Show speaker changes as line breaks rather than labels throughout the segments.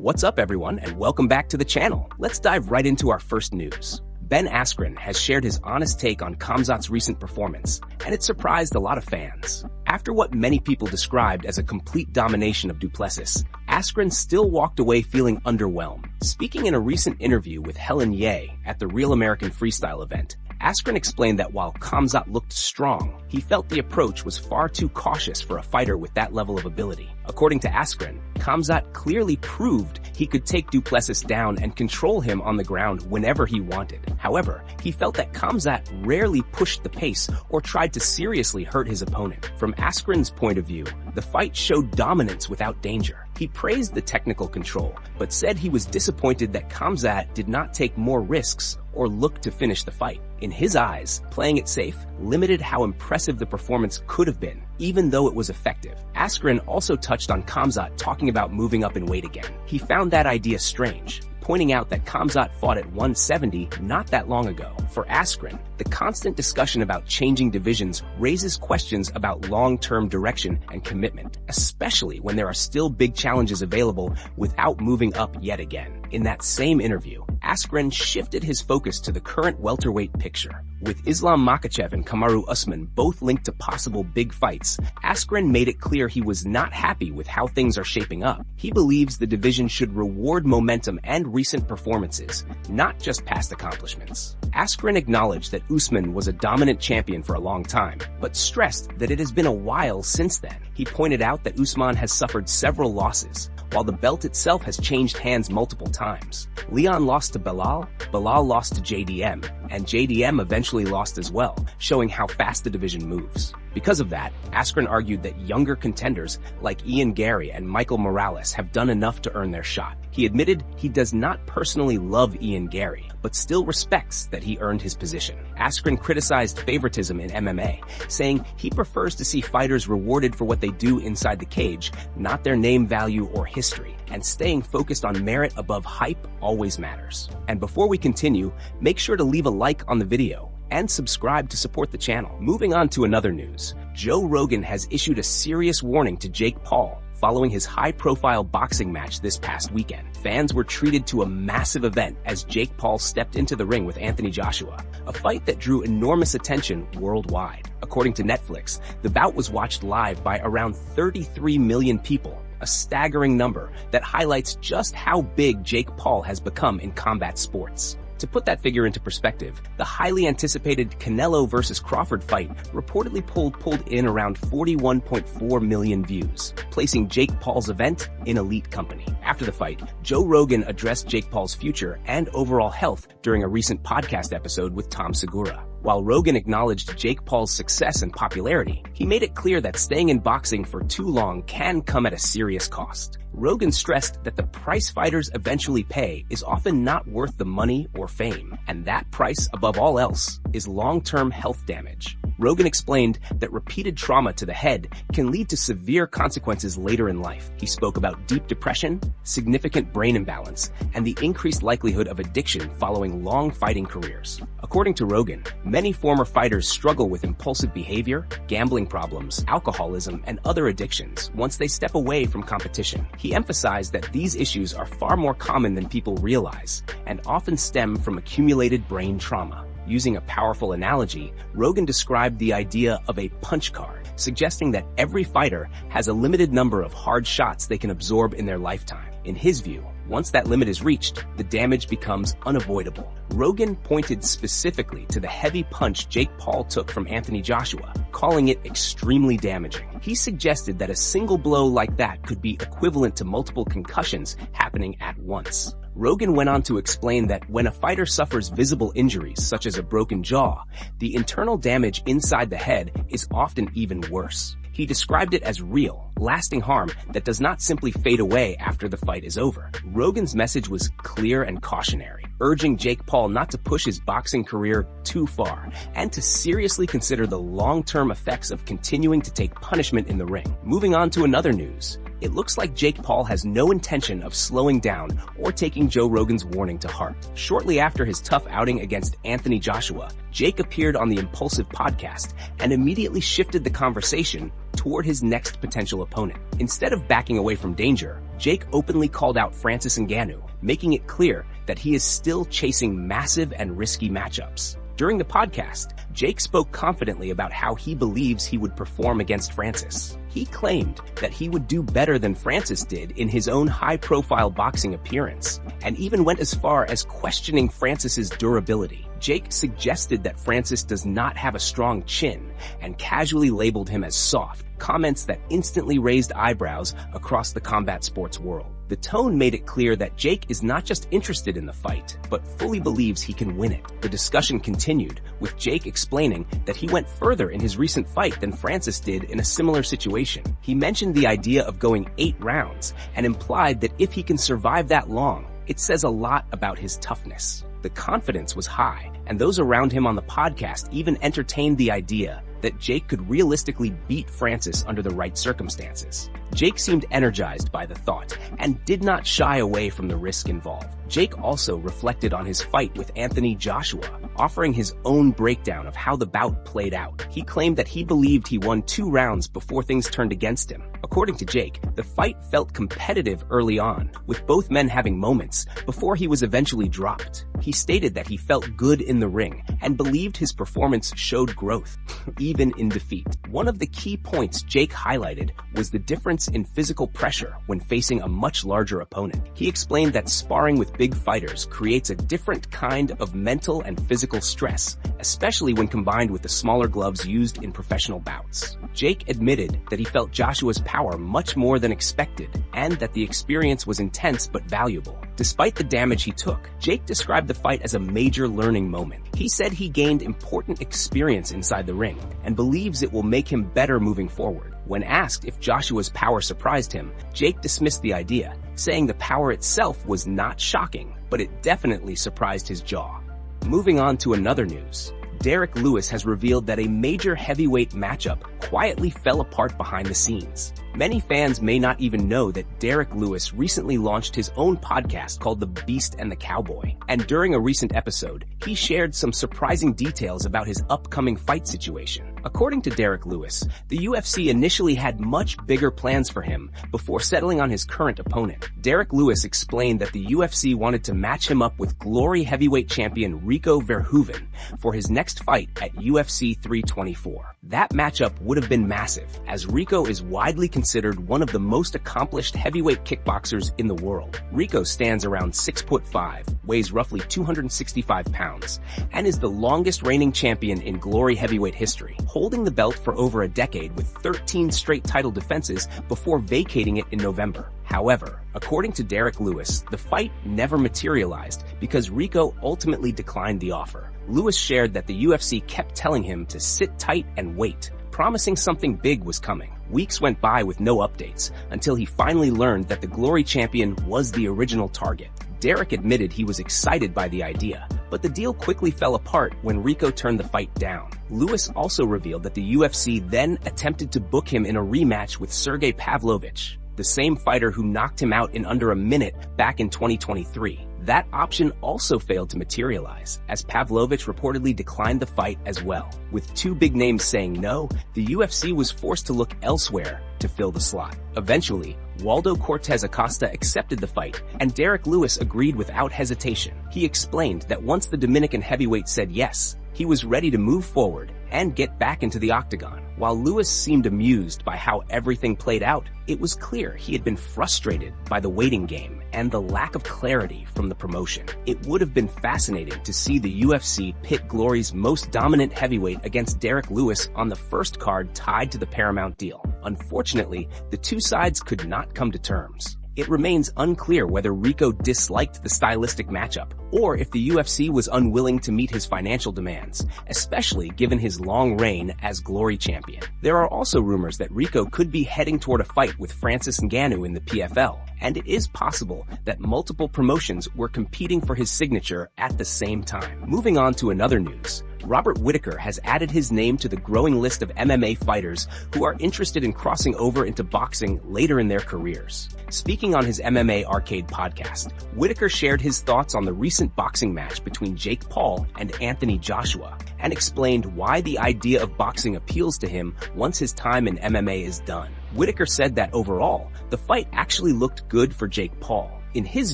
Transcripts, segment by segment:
What's up, everyone, and welcome back to the channel. Let's dive right into our first news. Ben Askren has shared his honest take on Khamzat's recent performance, and it surprised a lot of fans. After what many people described as a complete domination of Duplessis, Askren still walked away feeling underwhelmed. Speaking in a recent interview with Helen Ye at the Real American Freestyle event, Askren explained that while Khamzat looked strong, he felt the approach was far too cautious for a fighter with that level of ability. According to Askren, Khamzat clearly proved he could take Duplessis down and control him on the ground whenever he wanted. However, he felt that Khamzat rarely pushed the pace or tried to seriously hurt his opponent. From Askren's point of view, the fight showed dominance without danger. He praised the technical control, but said he was disappointed that Khamzat did not take more risks or look to finish the fight. In his eyes, playing it safe limited how impressive the performance could have been, even though it was effective. Askren also touched on Khamzat talking about moving up in weight again. He found that idea strange, pointing out that Khamzat fought at 170 not that long ago. For Askren, the constant discussion about changing divisions raises questions about long-term direction and commitment, especially when there are still big challenges available without moving up yet again. In that same interview, Askren shifted his focus to the current welterweight picture. With Islam Makhachev and Kamaru Usman both linked to possible big fights, Askren made it clear he was not happy with how things are shaping up. He believes the division should reward momentum and recent performances, not just past accomplishments. Askren acknowledged that Usman was a dominant champion for a long time, but stressed that it has been a while since then. He pointed out that Usman has suffered several losses, while the belt itself has changed hands multiple times. Leon lost to Belal, Belal lost to JDM, and JDM eventually lost as well, showing how fast the division moves. Because of that, Askren argued that younger contenders like Ian Gary and Michael Morales have done enough to earn their shot. He admitted he does not personally love Ian Gary, but still respects that he earned his position. Askren criticized favoritism in MMA, saying he prefers to see fighters rewarded for what they do inside the cage, not their name value or history, and staying focused on merit above hype always matters. And before we continue, make sure to leave a like on the video and subscribe to support the channel. Moving on to another news, Joe Rogan has issued a serious warning to Jake Paul following his high-profile boxing match this past weekend. Fans were treated to a massive event as Jake Paul stepped into the ring with Anthony Joshua, a fight that drew enormous attention worldwide. According to Netflix, the bout was watched live by around 33 million people, a staggering number that highlights just how big Jake Paul has become in combat sports. To put that figure into perspective, the highly anticipated Canelo vs. Crawford fight reportedly pulled in around 41.4 million views, placing Jake Paul's event in elite company. After the fight, Joe Rogan addressed Jake Paul's future and overall health during a recent podcast episode with Tom Segura. While Rogan acknowledged Jake Paul's success and popularity, he made it clear that staying in boxing for too long can come at a serious cost. Rogan stressed that the price fighters eventually pay is often not worth the money or fame, and that price, above all else, is long-term health damage. Rogan explained that repeated trauma to the head can lead to severe consequences later in life. He spoke about deep depression, significant brain imbalance, and the increased likelihood of addiction following long fighting careers. According to Rogan, many former fighters struggle with impulsive behavior, gambling problems, alcoholism, and other addictions once they step away from competition. He emphasized that these issues are far more common than people realize and often stem from accumulated brain trauma. Using a powerful analogy, Rogan described the idea of a punch card, suggesting that every fighter has a limited number of hard shots they can absorb in their lifetime. In his view, once that limit is reached, the damage becomes unavoidable. Rogan pointed specifically to the heavy punch Jake Paul took from Anthony Joshua, calling it extremely damaging. He suggested that a single blow like that could be equivalent to multiple concussions happening at once. Rogan went on to explain that when a fighter suffers visible injuries such as a broken jaw, the internal damage inside the head is often even worse. He described it as real, lasting harm that does not simply fade away after the fight is over. Rogan's message was clear and cautionary, urging Jake Paul not to push his boxing career too far and to seriously consider the long-term effects of continuing to take punishment in the ring. Moving on to another news, It looks like Jake Paul has no intention of slowing down or taking Joe Rogan's warning to heart. Shortly after his tough outing against Anthony Joshua, Jake appeared on the Impulsive podcast and immediately shifted the conversation toward his next potential opponent. Instead of backing away from danger, Jake openly called out Francis Ngannou, making it clear that he is still chasing massive and risky matchups. During the podcast, Jake spoke confidently about how he believes he would perform against Francis. He claimed that he would do better than Francis did in his own high-profile boxing appearance, and even went as far as questioning Francis's durability. Jake suggested that Francis does not have a strong chin and casually labeled him as soft, comments that instantly raised eyebrows across the combat sports world. The tone made it clear that Jake is not just interested in the fight, but fully believes he can win it. The discussion continued, with Jake explaining that he went further in his recent fight than Francis did in a similar situation. He mentioned the idea of going 8 rounds and implied that if he can survive that long, it says a lot about his toughness. The confidence was high, and those around him on the podcast even entertained the idea that Jake could realistically beat Francis under the right circumstances. Jake seemed energized by the thought and did not shy away from the risk involved. Jake also reflected on his fight with Anthony Joshua, offering his own breakdown of how the bout played out. He claimed that he believed he won 2 rounds before things turned against him. According to Jake, the fight felt competitive early on, with both men having moments before he was eventually dropped. He stated that he felt good in the ring and believed his performance showed growth, even in defeat. One of the key points Jake highlighted was the difference in physical pressure when facing a much larger opponent. He explained that sparring with big fighters creates a different kind of mental and physical stress, especially when combined with the smaller gloves used in professional bouts. Jake admitted that he felt Joshua's power much more than expected, and that the experience was intense but valuable. Despite the damage he took, Jake described the fight as a major learning moment. He said he gained important experience inside the ring, and believes it will make him better moving forward. When asked if Joshua's power surprised him, Jake dismissed the idea, saying the power itself was not shocking, but it definitely surprised his jaw. Moving on to another news. Derrick Lewis has revealed that a major heavyweight matchup quietly fell apart behind the scenes. Many fans may not even know that Derrick Lewis recently launched his own podcast called The Beast and the Cowboy, and during a recent episode, he shared some surprising details about his upcoming fight situation. According to Derrick Lewis, the UFC initially had much bigger plans for him before settling on his current opponent. Derrick Lewis explained that the UFC wanted to match him up with Glory heavyweight champion Rico Verhoeven for his next fight at UFC 324. That matchup would have been massive, as Rico is widely considered one of the most accomplished heavyweight kickboxers in the world. Rico stands around 6'5", weighs roughly 265 pounds, and is the longest reigning champion in Glory heavyweight history, holding the belt for over a decade with 13 straight title defenses before vacating it in November. However, according to Derrick Lewis, the fight never materialized because Rico ultimately declined the offer. Lewis shared that the UFC kept telling him to sit tight and wait, promising something big was coming. Weeks went by with no updates until he finally learned that the Glory champion was the original target. Derrick admitted he was excited by the idea, but the deal quickly fell apart when Rico turned the fight down. Lewis also revealed that the UFC then attempted to book him in a rematch with Sergey Pavlovich, the same fighter who knocked him out in under a minute back in 2023. That option also failed to materialize, as Pavlovich reportedly declined the fight as well. With 2 big names saying no, the UFC was forced to look elsewhere to fill the slot. Eventually, Waldo Cortez Acosta accepted the fight, and Derrick Lewis agreed without hesitation. He explained that once the Dominican heavyweight said yes, he was ready to move forward and get back into the octagon. While Lewis seemed amused by how everything played out, it was clear he had been frustrated by the waiting game and the lack of clarity from the promotion. It would have been fascinating to see the UFC pit Glory's most dominant heavyweight against Derrick Lewis on the first card tied to the Paramount deal. Unfortunately, the 2 sides could not come to terms. It remains unclear whether Rico disliked the stylistic matchup, or if the UFC was unwilling to meet his financial demands, especially given his long reign as Glory champion. There are also rumors that Rico could be heading toward a fight with Francis Ngannou in the PFL, and it is possible that multiple promotions were competing for his signature at the same time. Moving on to another news. Robert Whittaker has added his name to the growing list of MMA fighters who are interested in crossing over into boxing later in their careers. Speaking on his MMA Arcade podcast, Whittaker shared his thoughts on the recent boxing match between Jake Paul and Anthony Joshua, and explained why the idea of boxing appeals to him once his time in MMA is done. Whittaker said that overall, the fight actually looked good for Jake Paul. In his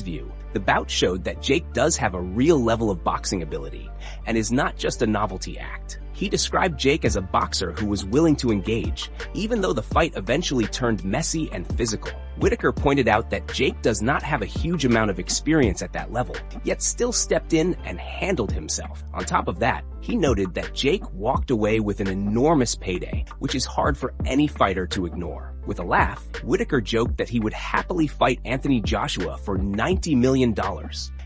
view, the bout showed that Jake does have a real level of boxing ability and is not just a novelty act. He described Jake as a boxer who was willing to engage, even though the fight eventually turned messy and physical. Whittaker pointed out that Jake does not have a huge amount of experience at that level, yet still stepped in and handled himself. On top of that, he noted that Jake walked away with an enormous payday, which is hard for any fighter to ignore. With a laugh, Whittaker joked that he would happily fight Anthony Joshua for $90 million,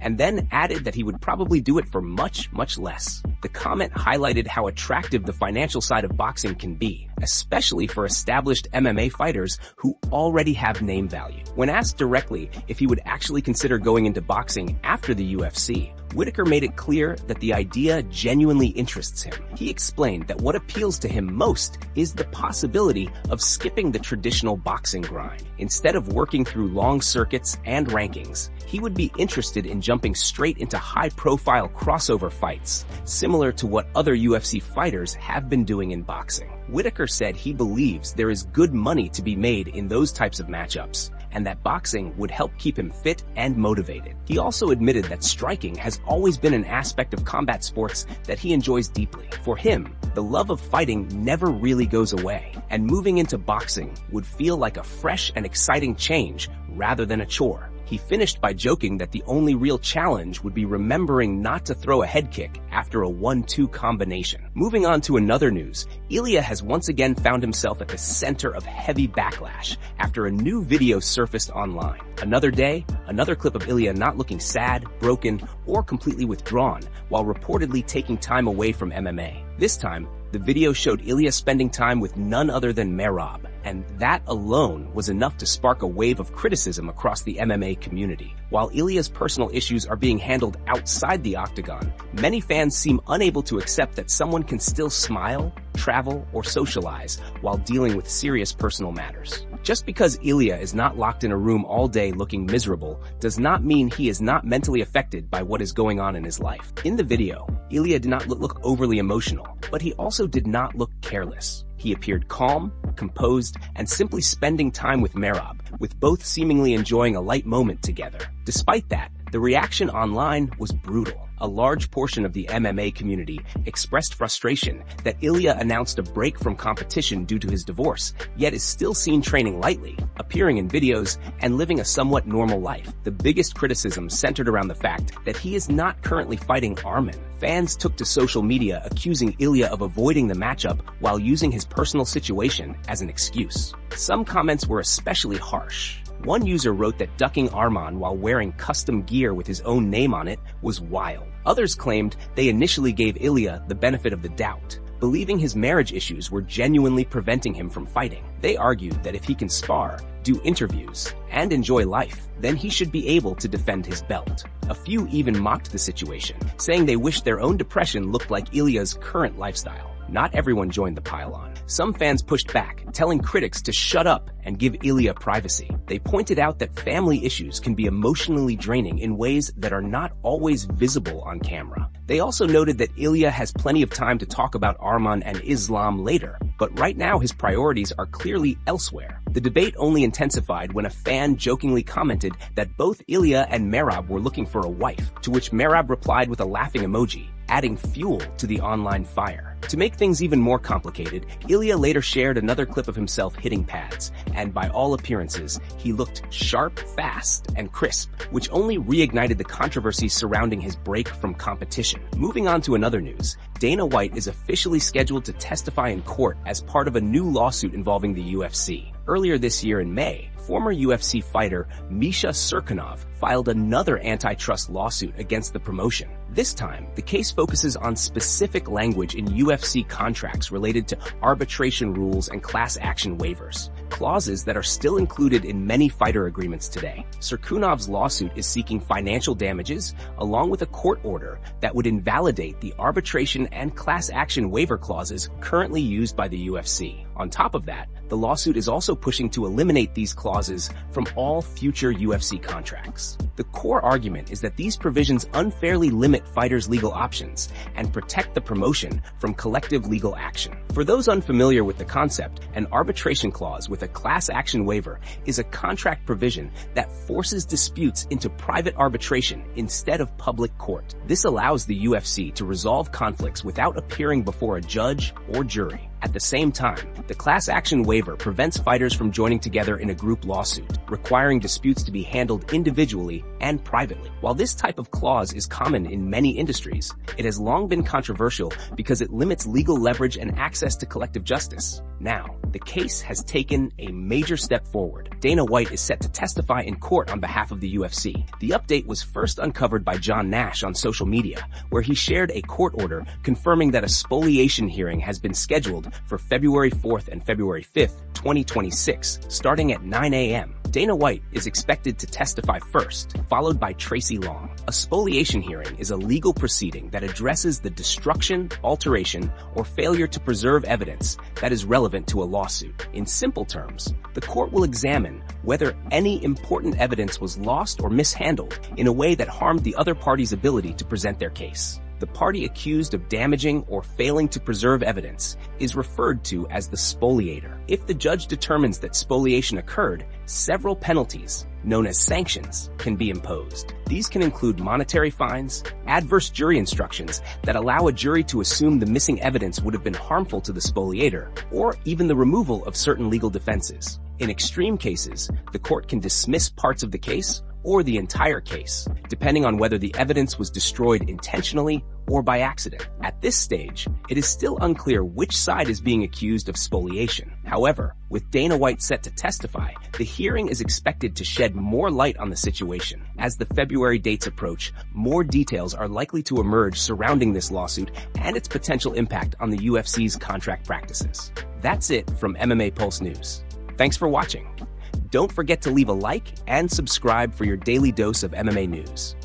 and then added that he would probably do it for much, much less. The comment highlighted how attractive the financial side of boxing can be, especially for established MMA fighters who already have name value. When asked directly if he would actually consider going into boxing after the UFC, Whittaker made it clear that the idea genuinely interests him. He explained that what appeals to him most is the possibility of skipping the traditional boxing grind. Instead of working through long circuits and rankings, he would be interested in jumping straight into high-profile crossover fights, similar to what other UFC fighters have been doing in boxing. Whittaker said he believes there is good money to be made in those types of matchups, and that boxing would help keep him fit and motivated. He also admitted that striking has always been an aspect of combat sports that he enjoys deeply. For him, the love of fighting never really goes away, and moving into boxing would feel like a fresh and exciting change rather than a chore. He finished by joking that the only real challenge would be remembering not to throw a head kick after a 1-2 combination. Moving on to another news, Ilia has once again found himself at the center of heavy backlash after a new video surfaced online. Another day, another clip of Ilia not looking sad, broken, or completely withdrawn while reportedly taking time away from MMA. This time, the video showed Ilia spending time with none other than Merab, and that alone was enough to spark a wave of criticism across the MMA community. While Ilia's personal issues are being handled outside the octagon, many fans seem unable to accept that someone can still smile, travel, or socialize while dealing with serious personal matters. Just because Ilia is not locked in a room all day looking miserable does not mean he is not mentally affected by what is going on in his life. In the video, Ilia did not look overly emotional, but he also did not look careless. He appeared calm, composed, and simply spending time with Merab, with both seemingly enjoying a light moment together. Despite that, the reaction online was brutal. A large portion of the MMA community expressed frustration that Ilia announced a break from competition due to his divorce, yet is still seen training lightly, appearing in videos, and living a somewhat normal life. The biggest criticism centered around the fact that he is not currently fighting Arman. Fans took to social media accusing Ilia of avoiding the matchup while using his personal situation as an excuse. Some comments were especially harsh. One user wrote that ducking Arman while wearing custom gear with his own name on it was wild. Others claimed they initially gave Ilia the benefit of the doubt, believing his marriage issues were genuinely preventing him from fighting. They argued that if he can spar, do interviews, and enjoy life, then he should be able to defend his belt. A few even mocked the situation, saying they wished their own depression looked like Ilia's current lifestyle. Not everyone joined the pile-on. Some fans pushed back, telling critics to shut up and give Ilia privacy. They pointed out that family issues can be emotionally draining in ways that are not always visible on camera. They also noted that Ilia has plenty of time to talk about Arman and Islam later, but right now his priorities are clearly elsewhere. The debate only intensified when a fan jokingly commented that both Ilia and Merab were looking for a wife, to which Merab replied with a laughing emoji, adding fuel to the online fire. To make things even more complicated, Ilia later shared another clip of himself hitting pads, and by all appearances, he looked sharp, fast, and crisp, which only reignited the controversy surrounding his break from competition. Moving on to another news, Dana White is officially scheduled to testify in court as part of a new lawsuit involving the UFC. Earlier this year in May, former UFC fighter Misha Cirkunov filed another antitrust lawsuit against the promotion. This time, the case focuses on specific language in UFC contracts related to arbitration rules and class action waivers, clauses that are still included in many fighter agreements today. Cirkunov's lawsuit is seeking financial damages along with a court order that would invalidate the arbitration and class action waiver clauses currently used by the UFC. On top of that, the lawsuit is also pushing to eliminate these clauses from all future UFC contracts. The core argument is that these provisions unfairly limit fighters' legal options and protect the promotion from collective legal action. For those unfamiliar with the concept, an arbitration clause with a class action waiver is a contract provision that forces disputes into private arbitration instead of public court. This allows the UFC to resolve conflicts without appearing before a judge or jury. At the same time, the class action waiver prevents fighters from joining together in a group lawsuit, requiring disputes to be handled individually and privately. While this type of clause is common in many industries, it has long been controversial because it limits legal leverage and access to collective justice. Now, the case has taken a major step forward. Dana White is set to testify in court on behalf of the UFC. The update was first uncovered by John Nash on social media, where he shared a court order confirming that a spoliation hearing has been scheduled for February 4th and February 5th, 2026, starting at 9 a.m. Dana White is expected to testify first, followed by Tracy Long. A spoliation hearing is a legal proceeding that addresses the destruction, alteration, or failure to preserve evidence that is relevant to a lawsuit. In simple terms, the court will examine whether any important evidence was lost or mishandled in a way that harmed the other party's ability to present their case. The party accused of damaging or failing to preserve evidence is referred to as the spoliator. If the judge determines that spoliation occurred, several penalties, known as sanctions, can be imposed. These can include monetary fines, adverse jury instructions that allow a jury to assume the missing evidence would have been harmful to the spoliator, or even the removal of certain legal defenses. In extreme cases, the court can dismiss parts of the case or the entire case, depending on whether the evidence was destroyed intentionally or by accident. At this stage, it is still unclear which side is being accused of spoliation. However, with Dana White set to testify, the hearing is expected to shed more light on the situation. As the February dates approach, more details are likely to emerge surrounding this lawsuit and its potential impact on the UFC's contract practices. That's it from MMA Pulse News. Thanks for watching. Don't forget to leave a like and subscribe for your daily dose of MMA news.